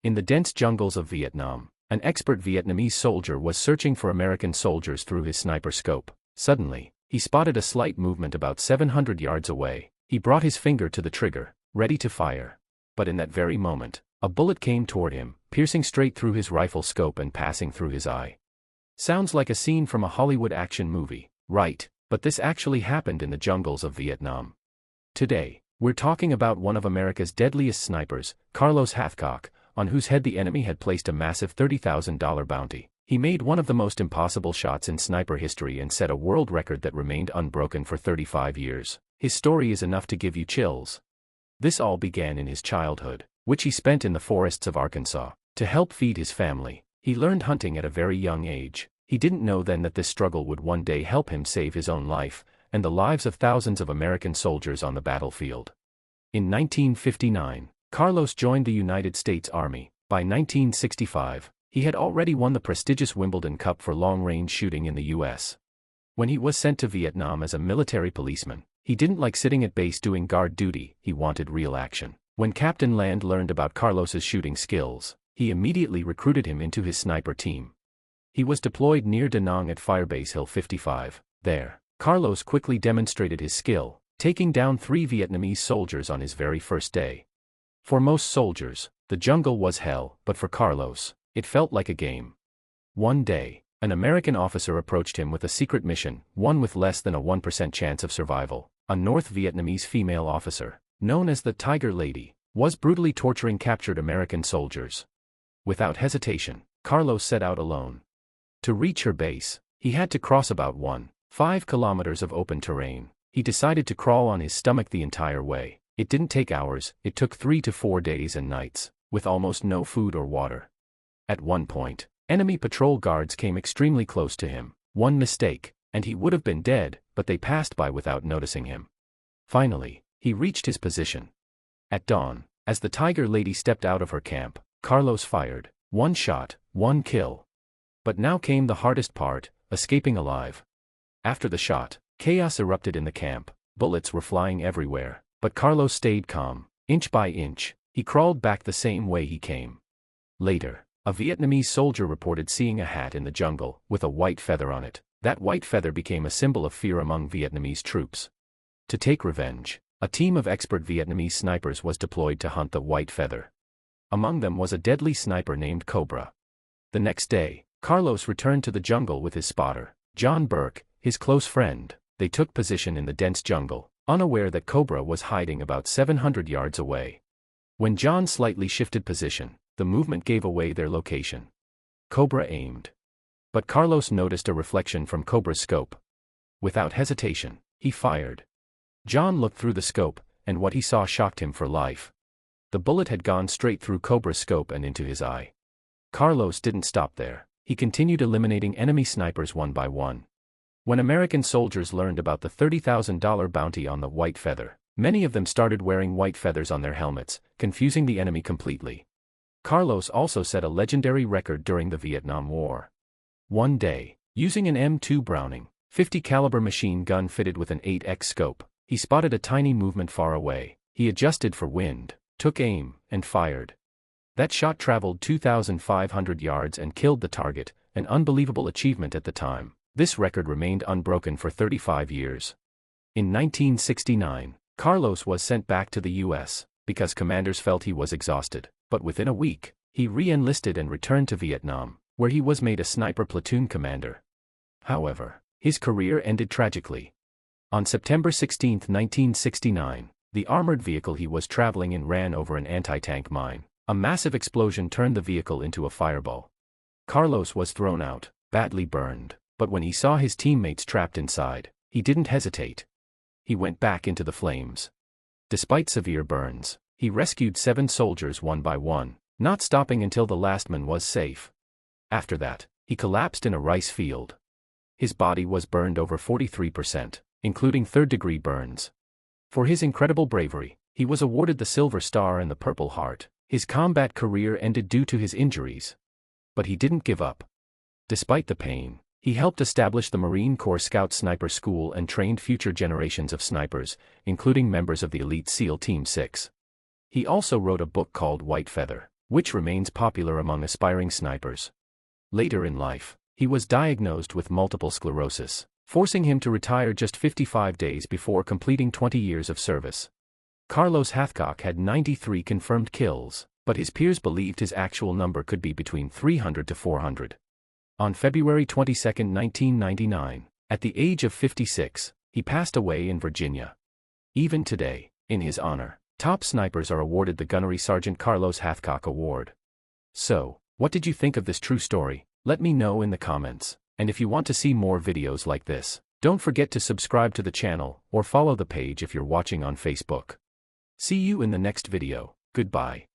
In the dense jungles of Vietnam, an expert Vietnamese soldier was searching for American soldiers through his sniper scope. Suddenly, he spotted a slight movement about 700 yards away. He brought his finger to the trigger, ready to fire. But in that very moment, a bullet came toward him, piercing straight through his rifle scope and passing through his eye. Sounds like a scene from a Hollywood action movie, right? But this actually happened in the jungles of Vietnam. Today, we're talking about one of America's deadliest snipers, Carlos Hathcock, on whose head the enemy had placed a massive $30,000 bounty. He made one of the most impossible shots in sniper history and set a world record that remained unbroken for 35 years. His story is enough to give you chills. This all began in his childhood, which he spent in the forests of Arkansas. To help feed his family, he learned hunting at a very young age. He didn't know then that this struggle would one day help him save his own life, and the lives of thousands of American soldiers on the battlefield. In 1959, Carlos joined the United States Army. By 1965, he had already won the prestigious Wimbledon Cup for long-range shooting in the U.S. When he was sent to Vietnam as a military policeman, he didn't like sitting at base doing guard duty, he wanted real action. When Captain Land learned about Carlos's shooting skills, he immediately recruited him into his sniper team. He was deployed near Da Nang at Firebase Hill 55. There, Carlos quickly demonstrated his skill, taking down 3 Vietnamese soldiers on his very first day. For most soldiers, the jungle was hell, but for Carlos, it felt like a game. One day, an American officer approached him with a secret mission, one with less than a 1% chance of survival. A North Vietnamese female officer, known as the Tiger Lady, was brutally torturing captured American soldiers. Without hesitation, Carlos set out alone. To reach her base, he had to cross about 1.5 kilometers of open terrain. He decided to crawl on his stomach the entire way. It didn't take hours, it took 3 to 4 days and nights, with almost no food or water. At one point, enemy patrol guards came extremely close to him. One mistake, and he would have been dead, but they passed by without noticing him. Finally, he reached his position. At dawn, as the Tiger Lady stepped out of her camp, Carlos fired. 1 shot, 1 kill. But now came the hardest part, escaping alive. After the shot, chaos erupted in the camp. Bullets were flying everywhere. But Carlos stayed calm. Inch by inch, he crawled back the same way he came. Later, a Vietnamese soldier reported seeing a hat in the jungle, with a white feather on it. That white feather became a symbol of fear among Vietnamese troops. To take revenge, a team of expert Vietnamese snipers was deployed to hunt the white feather. Among them was a deadly sniper named Cobra. The next day, Carlos returned to the jungle with his spotter, John Burke, his close friend. They took position in the dense jungle, unaware that Cobra was hiding about 700 yards away. When John slightly shifted position, the movement gave away their location. Cobra aimed. But Carlos noticed a reflection from Cobra's scope. Without hesitation, he fired. John looked through the scope, and what he saw shocked him for life. The bullet had gone straight through Cobra's scope and into his eye. Carlos didn't stop there. He continued eliminating enemy snipers one by one. When American soldiers learned about the $30,000 bounty on the white feather, many of them started wearing white feathers on their helmets, confusing the enemy completely. Carlos also set a legendary record during the Vietnam War. One day, using an M2 Browning .50 caliber machine gun fitted with an 8x scope, he spotted a tiny movement far away. He adjusted for wind, took aim, and fired. That shot traveled 2,500 yards and killed the target, an unbelievable achievement at the time. This record remained unbroken for 35 years. In 1969, Carlos was sent back to the U.S. because commanders felt he was exhausted, but within a week, he re-enlisted and returned to Vietnam, where he was made a sniper platoon commander. However, his career ended tragically. On September 16, 1969, the armored vehicle he was traveling in ran over an anti-tank mine. A massive explosion turned the vehicle into a fireball. Carlos was thrown out, badly burned. But when he saw his teammates trapped inside, he didn't hesitate. He went back into the flames. Despite severe burns, he rescued 7 soldiers one by one, not stopping until the last man was safe. After that, he collapsed in a rice field. His body was burned over 43%, including third-degree burns. For his incredible bravery, he was awarded the Silver Star and the Purple Heart. His combat career ended due to his injuries. But he didn't give up. Despite the pain, he helped establish the Marine Corps Scout Sniper School and trained future generations of snipers, including members of the elite SEAL Team 6. He also wrote a book called White Feather, which remains popular among aspiring snipers. Later in life, he was diagnosed with multiple sclerosis, forcing him to retire just 55 days before completing 20 years of service. Carlos Hathcock had 93 confirmed kills, but his peers believed his actual number could be between 300 to 400. On February 22, 1999, at the age of 56, he passed away in Virginia. Even today, in his honor, top snipers are awarded the Gunnery Sergeant Carlos Hathcock Award. So, what did you think of this true story? Let me know in the comments, and if you want to see more videos like this, don't forget to subscribe to the channel or follow the page if you're watching on Facebook. See you in the next video. Goodbye.